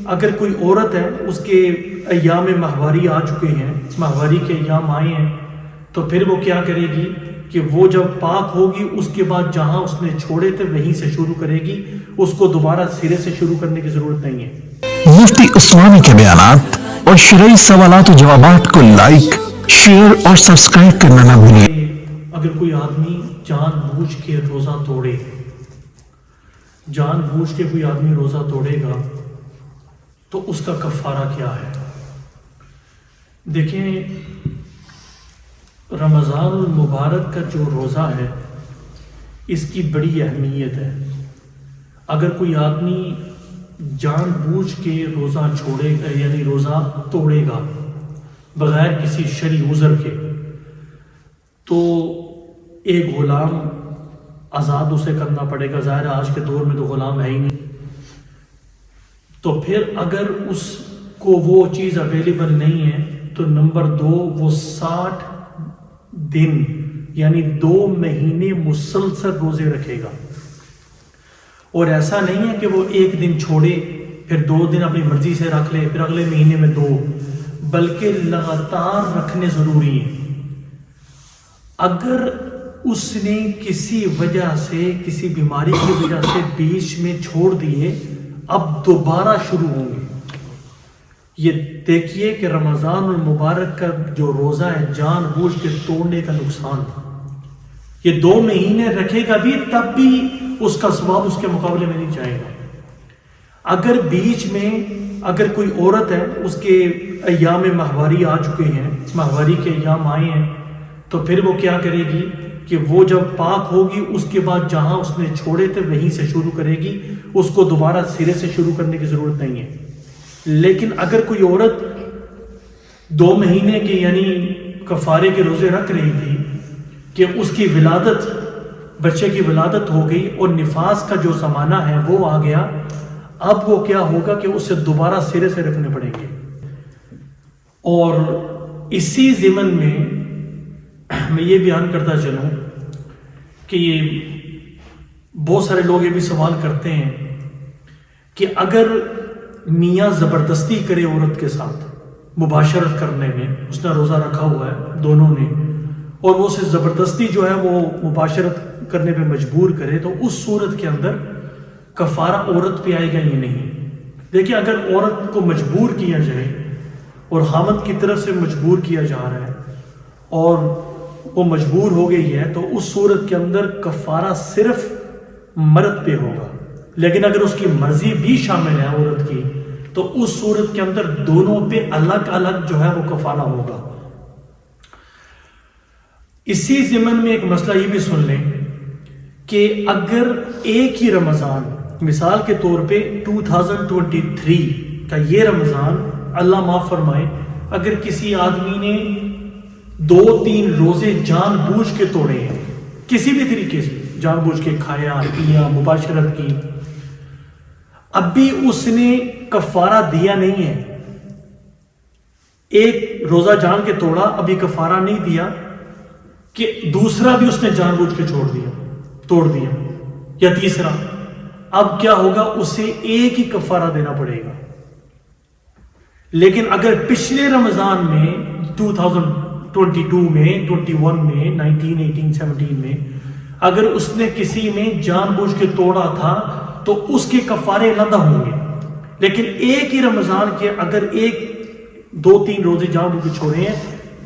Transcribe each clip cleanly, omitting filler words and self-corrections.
اگر کوئی عورت ہے اس کے ایام ماہواری آ چکے ہیں، ماہواری کے ایام آئے ہیں، تو پھر وہ کیا کرے گی کہ وہ جب پاک ہوگی اس کے بعد جہاں اس نے چھوڑے تھے وہیں سے شروع کرے گی، اس کو دوبارہ سرے سے شروع کرنے کی ضرورت نہیں ہے۔ مفتی عثمانی کے بیانات اور شرعی سوالات و جوابات کو لائک، شیئر اور سبسکرائب کرنا نہ بھولیں۔ اگر کوئی آدمی جان بوجھ کے روزہ توڑے، جان بوجھ کے کوئی آدمی روزہ توڑے گا تو اس کا کفارہ کیا ہے؟ دیکھیں، رمضان المبارک کا جو روزہ ہے اس کی بڑی اہمیت ہے۔ اگر کوئی آدمی جان بوجھ کے روزہ چھوڑے گا، یعنی روزہ توڑے گا بغیر کسی شرعی عذر کے، تو ایک غلام آزاد اسے کرنا پڑے گا۔ ظاہر آج کے دور میں تو غلام ہے ہی نہیں، تو پھر اگر اس کو وہ چیز اویلیبل نہیں ہے تو نمبر 2 وہ 60 دن یعنی 2 مہینے مسلسل روزے رکھے گا۔ اور ایسا نہیں ہے کہ وہ ایک دن چھوڑے پھر 2 دن اپنی مرضی سے رکھ لے، پھر اگلے مہینے میں 2، بلکہ لگاتار رکھنے ضروری ہیں۔ اگر اس نے کسی وجہ سے، کسی بیماری کی وجہ سے بیچ میں چھوڑ دیے، اب دوبارہ شروع ہوں گے۔ یہ دیکھیے کہ رمضان المبارک کا جو روزہ ہے جان بوجھ کے توڑنے کا نقصان، یہ 2 مہینے رکھے گا بھی تب بھی اس کا ثواب اس کے مقابلے میں نہیں جائے گا۔ اگر بیچ میں اگر کوئی عورت ہے اس کے ایام ماہواری آ چکے ہیں، ماہواری کے ایام آئے ہیں، تو پھر وہ کیا کرے گی کہ وہ جب پاک ہوگی اس کے بعد جہاں اس نے چھوڑے تھے وہیں سے شروع کرے گی، اس کو دوبارہ سرے سے شروع کرنے کی ضرورت نہیں ہے۔ لیکن اگر کوئی عورت 2 مہینے کے یعنی کفارے کے روزے رکھ رہی تھی کہ اس کی ولادت، بچے کی ولادت ہو گئی اور نفاس کا جو زمانہ ہے وہ آ گیا، اب وہ کیا ہوگا کہ اسے دوبارہ سرے سے رکھنے پڑیں گے۔ اور اسی ضمن میں میں یہ بیان کرتا چلوں کہ یہ بہت سارے لوگ یہ بھی سوال کرتے ہیں کہ اگر میاں زبردستی کرے عورت کے ساتھ مباشرت کرنے میں، اس نے روزہ رکھا ہوا ہے دونوں نے، اور وہ اسے زبردستی جو ہے وہ مباشرت کرنے پہ مجبور کرے، تو اس صورت کے اندر کفارہ عورت پہ آئے گا یہ نہیں۔ دیکھیں، اگر عورت کو مجبور کیا جائے اور خامد کی طرف سے مجبور کیا جا رہا ہے اور وہ مجبور ہو گئی ہے، تو اس صورت کے اندر کفارہ صرف مرد پہ ہوگا۔ لیکن اگر اس کی مرضی بھی شامل ہے عورت کی، تو اس صورت کے اندر دونوں پہ الگ الگ جو ہے وہ کفارہ ہوگا۔ اسی ضمن میں ایک مسئلہ یہ بھی سن لیں کہ اگر ایک ہی رمضان، مثال کے طور پہ 2023 کا یہ رمضان، اللہ معاف فرمائے، اگر کسی آدمی نے 2-3 روزے جان بوجھ کے توڑے ہیں، کسی بھی طریقے سے جان بوجھ کے کھایا پیا مباشرت کی، اب بھی اس نے کفارہ دیا نہیں ہے، ایک روزہ جان کے توڑا ابھی کفارہ نہیں دیا، کہ دوسرا بھی اس نے جان بوجھ کے توڑ دیا، یا تیسرا، اب کیا ہوگا؟ اسے ایک ہی کفارہ دینا پڑے گا۔ لیکن اگر پچھلے رمضان میں 2022 میں، 21 میں، 19، 18، 17 میں اگر اس نے کسی میں جان بوجھ کے توڑا تھا تو اس کے کفارے علیحدہ ہوں گے۔ لیکن ایک ہی رمضان کے اگر 2-3 روزے جان بوجھ کے چھوڑے ہیں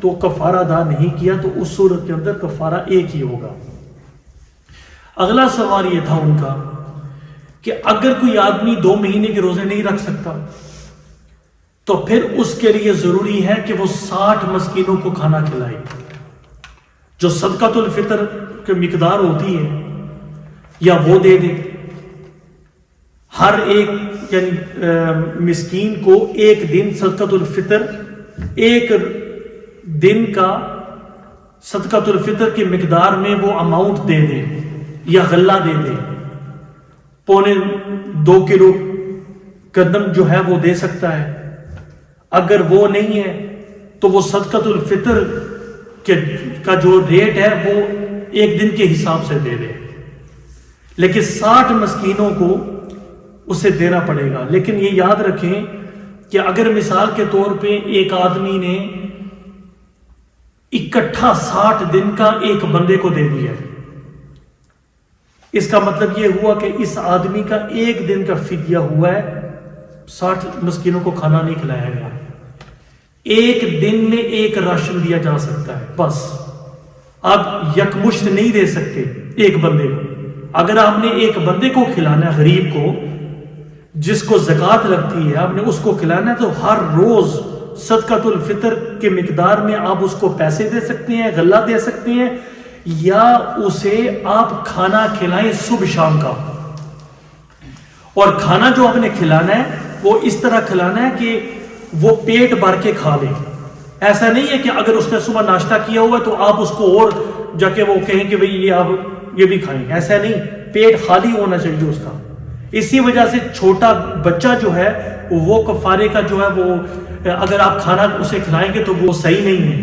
تو کفارہ ادا نہیں کیا، تو اس صورت کے اندر کفارہ ایک ہی ہوگا۔ اگلا سوال یہ تھا ان کا کہ اگر کوئی آدمی 2 مہینے کے روزے نہیں رکھ سکتا تو پھر اس کے لیے ضروری ہے کہ وہ 60 مسکینوں کو کھانا کھلائے، جو صدقۃ الفطر کی مقدار ہوتی ہے، یا وہ دے دے ہر ایک یعنی مسکین کو ایک دن صدقۃ الفطر، ایک دن کا صدقۃ الفطر کی مقدار میں وہ اماؤنٹ دے دے، یا غلہ دے دے، 1.25 کلو گندم جو ہے وہ دے سکتا ہے۔ اگر وہ نہیں ہے تو وہ صدقۃ الفطر کا جو ریٹ ہے وہ ایک دن کے حساب سے دے دے، لیکن 60 مسکینوں کو اسے دینا پڑے گا. لیکن یہ یاد رکھیں کہ اگر مثال کے طور پہ ایک آدمی نے اکٹھا 60 دن کا ایک بندے کو دے دیا، اس کا مطلب یہ ہوا کہ اس آدمی کا ایک دن کا فدیہ ہوا ہے، 60 مسکینوں کو کھانا نہیں کھلایا گیا. ایک دن میں ایک راشن دیا جا سکتا ہے بس. آپ یکمشت نہیں دے سکتے ایک بندے کو. اگر آپ نے ایک بندے کو کھلانا ہے، غریب کو جس کو زکوٰۃ لگتی ہے، آپ نے اس کو کھلانا ہے، تو ہر روز صدقۃ الفطر کے مقدار میں آپ اس کو پیسے دے سکتے ہیں، غلہ دے سکتے ہیں، یا اسے آپ کھانا کھلائیں صبح شام کا. اور کھانا جو آپ نے کھلانا ہے وہ اس طرح کھلانا ہے کہ وہ پیٹ بھر کے کھا لے. ایسا نہیں ہے کہ اگر اس نے صبح ناشتہ کیا ہوا تو آپ اس کو اور جا کے وہ کہیں کہ بھئی یہ آپ یہ بھی کھائیں. ایسا نہیں، پیٹ خالی ہونا چاہیے اس کا. اسی وجہ سے چھوٹا بچہ جو ہے وہ کفارے کا جو ہے وہ اگر آپ کھانا اسے کھلائیں گے تو وہ صحیح نہیں ہے.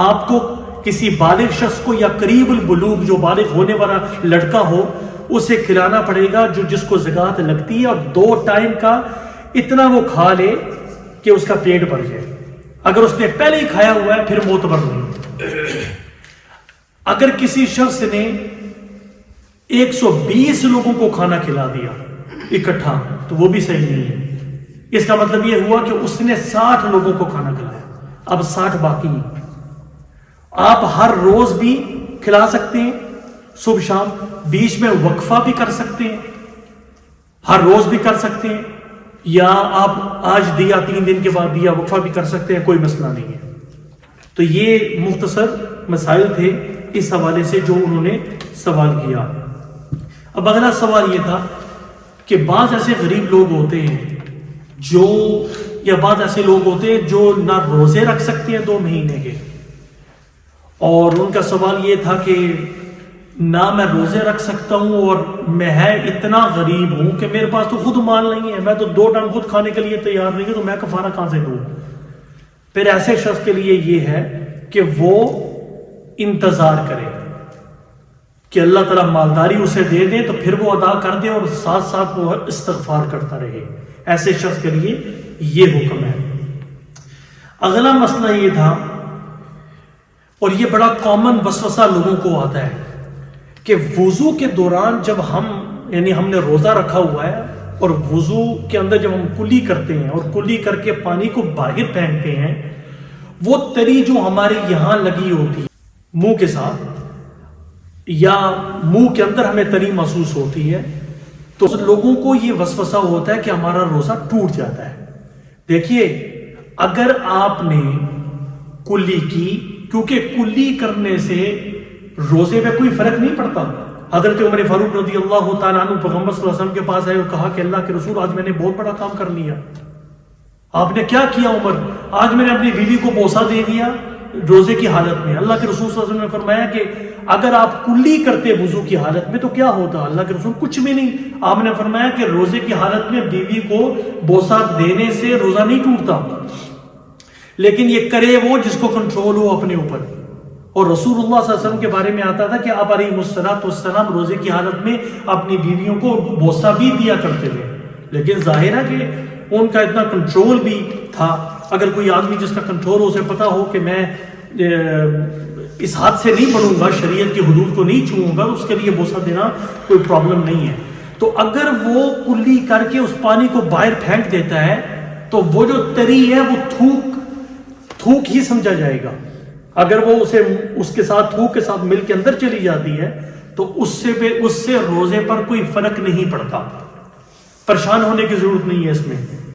آپ کو کسی بالغ شخص کو یا قریب البلوغ جو بالغ ہونے والا لڑکا ہو اسے کھلانا پڑے گا جو جس کو زکوٰۃ لگتی ہے، اور 2 ٹائم کا اتنا وہ کھا لے کہ اس کا پیٹ بھر جائے. اگر اس نے پہلے ہی کھایا ہوا ہے پھر معتبر نہیں. اگر کسی شخص نے 120 لوگوں کو کھانا کھلا دیا اکٹھا تو وہ بھی صحیح نہیں ہے. اس کا مطلب یہ ہوا کہ اس نے 60 لوگوں کو کھانا کھلایا، اب 60 باقی ہیں. آپ ہر روز بھی کھلا سکتے ہیں صبح شام، بیچ میں وقفہ بھی کر سکتے ہیں، ہر روز بھی کر سکتے ہیں، یا آپ آج دیا 3 دن کے بعد دیا وقفہ بھی کر سکتے ہیں، کوئی مسئلہ نہیں ہے. تو یہ مختصر مسائل تھے اس حوالے سے جو انہوں نے سوال کیا. اب اگلا سوال یہ تھا کہ بعض ایسے غریب لوگ ہوتے ہیں جو یا بعض ایسے لوگ ہوتے ہیں جو نہ روزے رکھ سکتے ہیں 2 مہینے کے، اور ان کا سوال یہ تھا کہ نہ میں روزے رکھ سکتا ہوں اور میں اتنا غریب ہوں کہ میرے پاس تو خود مال نہیں ہے، میں تو 2 ٹائم خود کھانے کے لیے تیار نہیں ہوں، تو میں کفارہ کہاں سے دوں. پھر ایسے شخص کے لیے یہ ہے کہ وہ انتظار کرے کہ اللہ تعالیٰ مالداری اسے دے دے تو پھر وہ ادا کر دے، اور ساتھ ساتھ وہ استغفار کرتا رہے. ایسے شخص کے لیے یہ حکم ہے. اگلا مسئلہ یہ تھا، اور یہ بڑا کامن وسوسہ لوگوں کو آتا ہے، کہ وضو کے دوران جب ہم نے روزہ رکھا ہوا ہے اور وضو کے اندر جب ہم کلی کرتے ہیں اور کلی کر کے پانی کو باہر پھینکتے ہیں، وہ تری جو ہمارے یہاں لگی ہوتی ہے منہ کے ساتھ یا منہ کے اندر ہمیں تری محسوس ہوتی ہے، تو لوگوں کو یہ وسوسہ ہوتا ہے کہ ہمارا روزہ ٹوٹ جاتا ہے. دیکھیے، اگر آپ نے کلی کی، کیونکہ کلی کرنے سے روزے میں کوئی فرق نہیں پڑتا. حضرت عمر فاروق رضی اللہ تعالیٰ عنہ پیغمبر صلی اللہ علیہ وسلم کے پاس آئے اور کہا کہ اللہ کے رسول، آج میں نے بہت بڑا کام کر لیا. آپ نے کیا کیا عمر؟ آج میں نے اپنی بیوی کو بوسہ دے دیا روزے کی حالت میں. اللہ کے رسول صلی اللہ علیہ وسلم نے فرمایا کہ اگر آپ کلی کرتے وضو کی حالت میں تو کیا ہوتا؟ اللہ کے رسول، کچھ بھی نہیں. آپ نے فرمایا کہ روزے کی حالت میں بیوی کو بوسہ دینے سے روزہ نہیں ٹوٹتا، لیکن یہ کرے وہ جس کو کنٹرول ہو اپنے اوپر. اور رسول اللہ صلی اللہ علیہ وسلم کے بارے میں آتا تھا کہ آپ علیہ السلام روزے کی حالت میں اپنی بیویوں کو بوسہ بھی دیا کرتے تھے. لیکن ظاہر ہے کہ ان کا اتنا کنٹرول بھی تھا. اگر کوئی آدمی جس کا کنٹرول اسے پتا ہو کہ میں اس حد سے نہیں بڑھوں گا، شریعت کی حدود کو نہیں چھوؤں گا، اس کے لیے بوسہ دینا کوئی پرابلم نہیں ہے. تو اگر وہ کلی کر کے اس پانی کو باہر پھینک دیتا ہے تو وہ جو تری ہے وہ تھوک ہی سمجھا جائے گا. اگر وہ اس کے ساتھ تھوک کے ساتھ مل کے اندر چلی جاتی ہے تو اس سے روزے پر کوئی فرق نہیں پڑتا. پریشان ہونے کی ضرورت نہیں ہے اس میں.